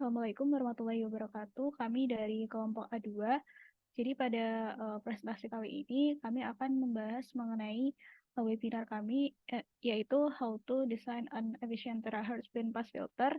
Assalamualaikum warahmatullahi wabarakatuh. Kami dari kelompok A2. Jadi pada presentasi kali ini kami akan membahas mengenai webinar kami yaitu How to Design an Efficient Terahertz Bandpass Filter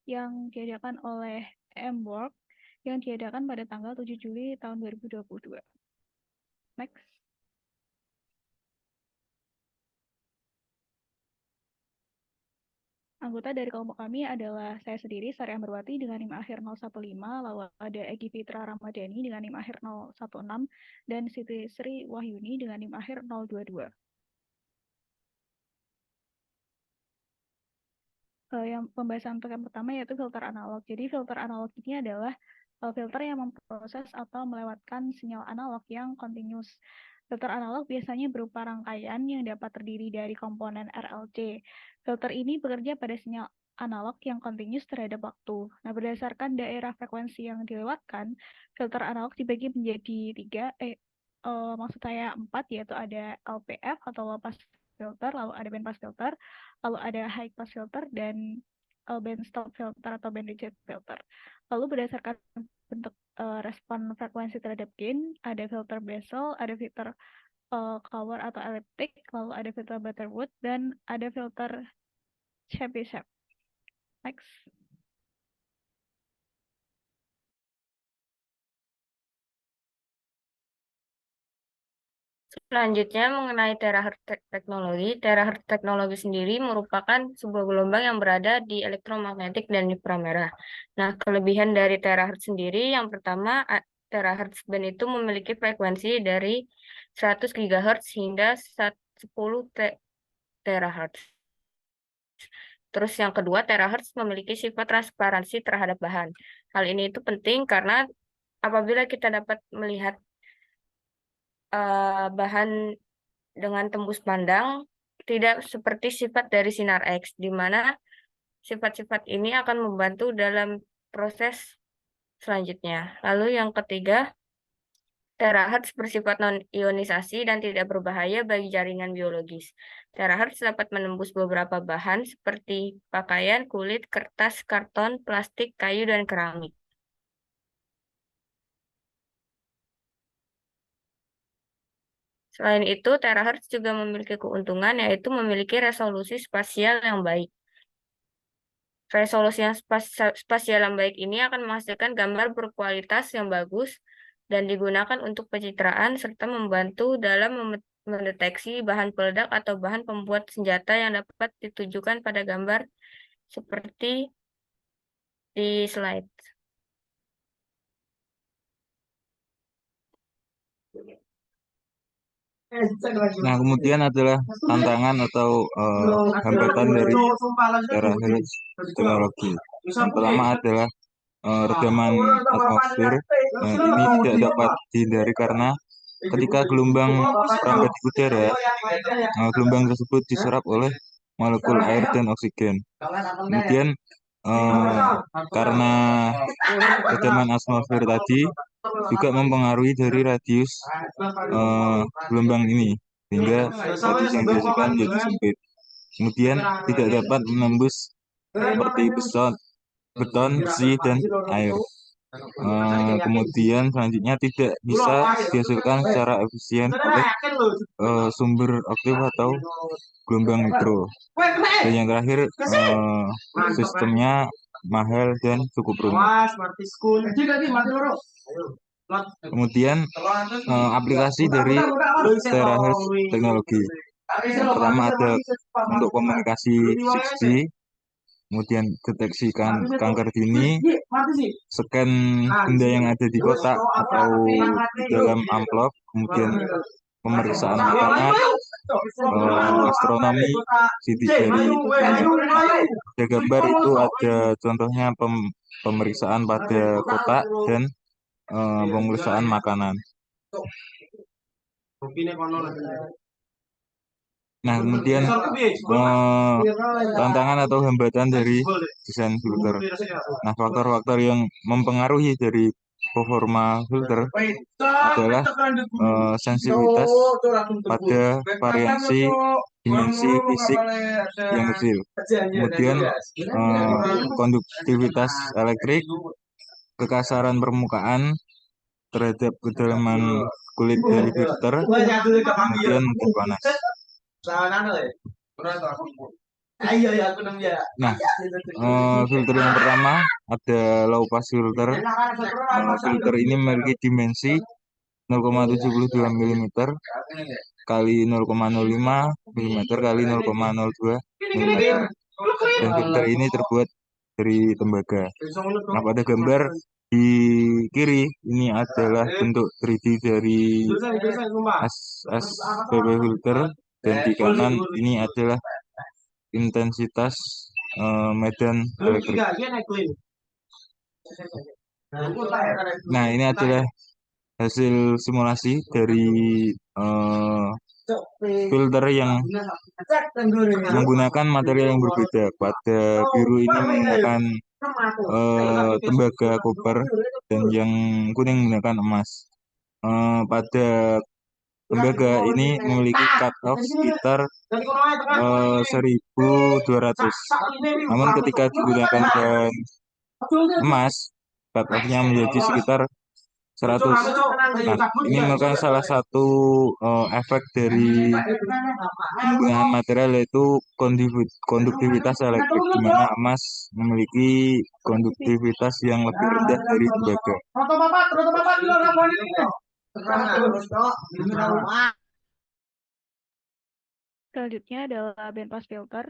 yang diadakan oleh M-Work yang diadakan pada tanggal 7 Juli tahun 2022. Next. Anggota dari kelompok kami adalah saya sendiri, Sari Ambarwati dengan NIM akhir 015, lalu ada Egi Fitra Ramadhani dengan NIM akhir 016, dan Siti Sri Wahyuni dengan NIM akhir 022. Yang pembahasan untuk yang pertama yaitu filter analog. Jadi filter analog ini adalah filter yang memproses atau melewatkan sinyal analog yang continuous. Filter analog biasanya berupa rangkaian yang dapat terdiri dari komponen RLC. Filter ini bekerja pada sinyal analog yang continuous terhadap waktu. Nah, berdasarkan daerah frekuensi yang dilewatkan, filter analog dibagi menjadi maksud saya 4, yaitu ada LPF atau low pass filter, lalu ada band pass filter, lalu ada high pass filter, dan band stop filter atau band reject filter. Lalu berdasarkan bentuk respon frekuensi terhadap gain, ada filter Bessel, ada filter Cover atau elliptic, lalu ada filter Butterwood, dan ada filter Chebyshev. Next. Selanjutnya mengenai terahertz teknologi. Terahertz teknologi sendiri merupakan sebuah gelombang yang berada di elektromagnetik dan inframerah. Nah, kelebihan dari terahertz sendiri yang pertama, terahertz band itu memiliki frekuensi dari 100 GHz hingga 10 terahertz. Terus yang kedua, terahertz memiliki sifat transparansi terhadap bahan. Hal ini itu penting karena apabila kita dapat melihat bahan dengan tembus pandang, tidak seperti sifat dari sinar X, di mana sifat-sifat ini akan membantu dalam proses selanjutnya. Lalu yang ketiga, terahertz bersifat non-ionisasi dan tidak berbahaya bagi jaringan biologis. Terahertz dapat menembus beberapa bahan seperti pakaian, kulit, kertas, karton, plastik, kayu, dan keramik. Selain itu, terahertz juga memiliki keuntungan yaitu memiliki resolusi spasial yang baik. Resolusi yang spasial yang baik ini akan menghasilkan gambar berkualitas yang bagus dan digunakan untuk pencitraan serta membantu dalam mendeteksi bahan peledak atau bahan pembuat senjata yang dapat ditujukan pada gambar seperti di slide. Nah, kemudian adalah tantangan atau hambatan dari terahertz teknologi. Yang pertama adalah redaman atmosfer. Nah, ini tidak dapat dihindari karena ketika gelombang perangkat di udara, gelombang tersebut diserap oleh molekul air dan oksigen. Kemudian karena redaman atmosfer tadi juga mempengaruhi dari radius gelombang ini, sehingga radius yang dihasilkan menjadi sempit. Kemudian tidak dapat menembus seperti beton, besi, dan air. Kemudian selanjutnya tidak bisa dihasilkan secara efisien oleh sumber aktif atau gelombang mikro. Dan yang terakhir, sistemnya mahal dan cukup rumit. Kemudian aplikasi dari terahertz teknologi. Yang pertama ada untuk komunikasi 6G, kemudian deteksi kanker dini, scan benda yang ada di kotak atau di dalam amplop, kemudian pemeriksaan makanan, astronomi, sidik jari. Pada gambar itu ada contohnya pemeriksaan pada kotak dan pemeriksaan makanan. Nah, kemudian tantangan atau hambatan dari desain filter. Nah, faktor-faktor yang mempengaruhi dari performa filter adalah sensitivitas pada variasi dimensi fisik yang kecil. Kemudian konduktivitas elektrik, kekasaran permukaan terhadap kedalaman kulit dari filter, kemudian mudah panas. Nah, filter yang pertama ada low pass filter. Filter ini memiliki dimensi 0,72 mm kali 0,05 mm kali 0,02 mm. Dan filter ini terbuat dari tembaga. Nah, pada gambar di kiri ini adalah bentuk 3D dari SPP filter, dan di kanan ini adalah intensitas medan elektrik. Nah, ini adalah hasil simulasi dari filter yang menggunakan material yang berbeda. Pada biru ini menggunakan tembaga koper, dan yang kuning menggunakan emas. Pada tembaga ini memiliki cut off sekitar 1.200. Namun ketika digunakan bahan emas, cut off-nya menjadi sekitar 100. Nah, ini merupakan salah satu efek dari penggunaan material, yaitu konduktivitas elektrik, di mana emas memiliki konduktivitas yang lebih rendah dari tembaga. Selanjutnya adalah bandpass filter.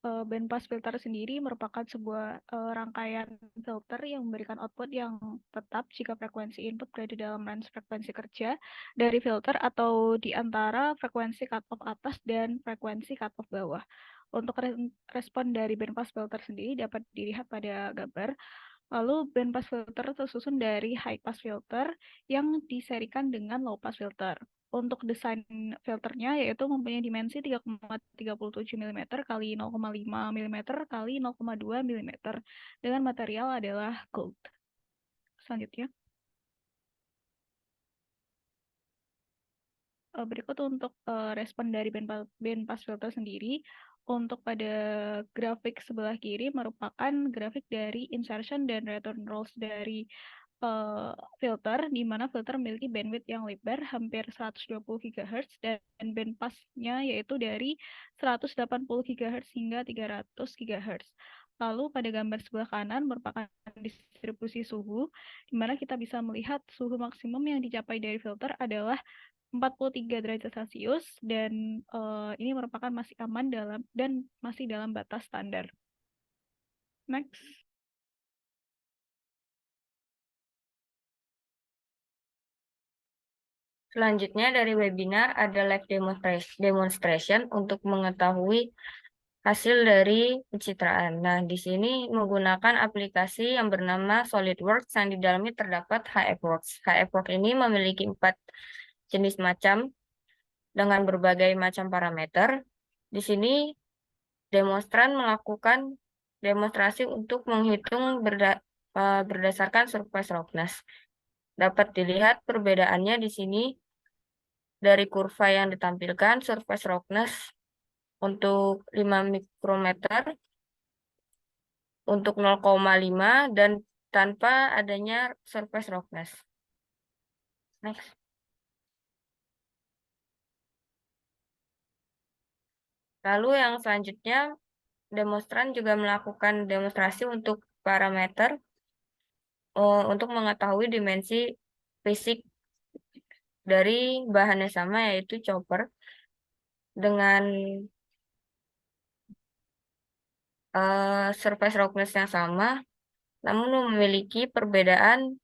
Bandpass filter sendiri merupakan sebuah rangkaian filter yang memberikan output yang tetap jika frekuensi input berada dalam range frekuensi kerja dari filter atau di antara frekuensi cutoff atas dan frekuensi cutoff bawah. Untuk respon dari bandpass filter sendiri dapat dilihat pada gambar. Lalu bandpass filter tersusun dari high pass filter yang diserikan dengan low pass filter. Untuk desain filternya yaitu mempunyai dimensi 3,37 mm kali 0,5 mm kali 0,2 mm dengan material adalah gold. Selanjutnya. Berikut untuk respon dari bandpass filter sendiri. Untuk pada grafik sebelah kiri merupakan grafik dari insertion dan return rules dari filter, di mana filter memiliki bandwidth yang lebar hampir 120 GHz dan bandpass-nya yaitu dari 180 GHz hingga 300 GHz. Lalu pada gambar sebelah kanan merupakan distribusi suhu, di mana kita bisa melihat suhu maksimum yang dicapai dari filter adalah 43 derajat Celcius, dan ini merupakan masih aman dan masih dalam batas standar. Next. Selanjutnya dari webinar ada live demonstration untuk mengetahui hasil dari pencitraan. Nah, di sini menggunakan aplikasi yang bernama SolidWorks yang di dalamnya terdapat HFWorks. HFWorks ini memiliki 4 jenis macam dengan berbagai macam parameter. Di sini demonstran melakukan demonstrasi untuk menghitung berdasarkan surface roughness. Dapat dilihat perbedaannya di sini dari kurva yang ditampilkan. Surface roughness untuk 5 mikrometer, untuk 0,5 dan tanpa adanya surface roughness. Next. Lalu yang selanjutnya, demonstran juga melakukan demonstrasi untuk parameter untuk mengetahui dimensi fisik dari bahan yang sama, yaitu chopper, dengan surface roughness yang sama, namun memiliki perbedaan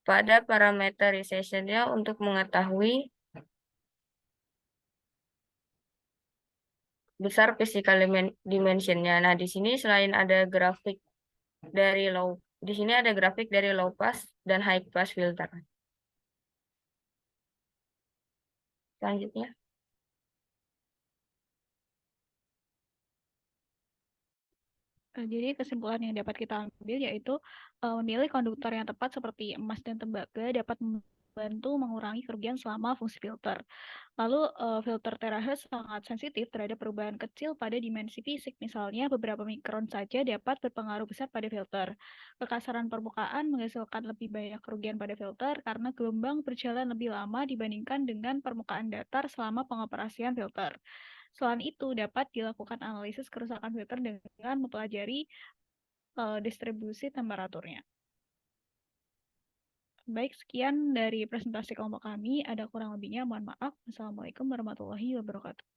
pada parameterization-nya untuk mengetahui besar physical dimension-nya. Nah, di sini selain ada grafik dari low pass dan high pass filter. Selanjutnya. Jadi kesimpulan yang dapat kita ambil yaitu memilih konduktor yang tepat seperti emas dan tembaga dapat membantu mengurangi kerugian selama fungsi filter. Lalu filter terahertz sangat sensitif terhadap perubahan kecil pada dimensi fisik, misalnya beberapa mikron saja dapat berpengaruh besar pada filter. Kekasaran permukaan menghasilkan lebih banyak kerugian pada filter karena gelombang berjalan lebih lama dibandingkan dengan permukaan datar selama pengoperasian filter. Selain itu, dapat dilakukan analisis kerusakan filter dengan mempelajari distribusi temperaturnya. Baik, sekian dari presentasi kelompok kami. Ada kurang lebihnya, mohon maaf. Assalamualaikum warahmatullahi wabarakatuh.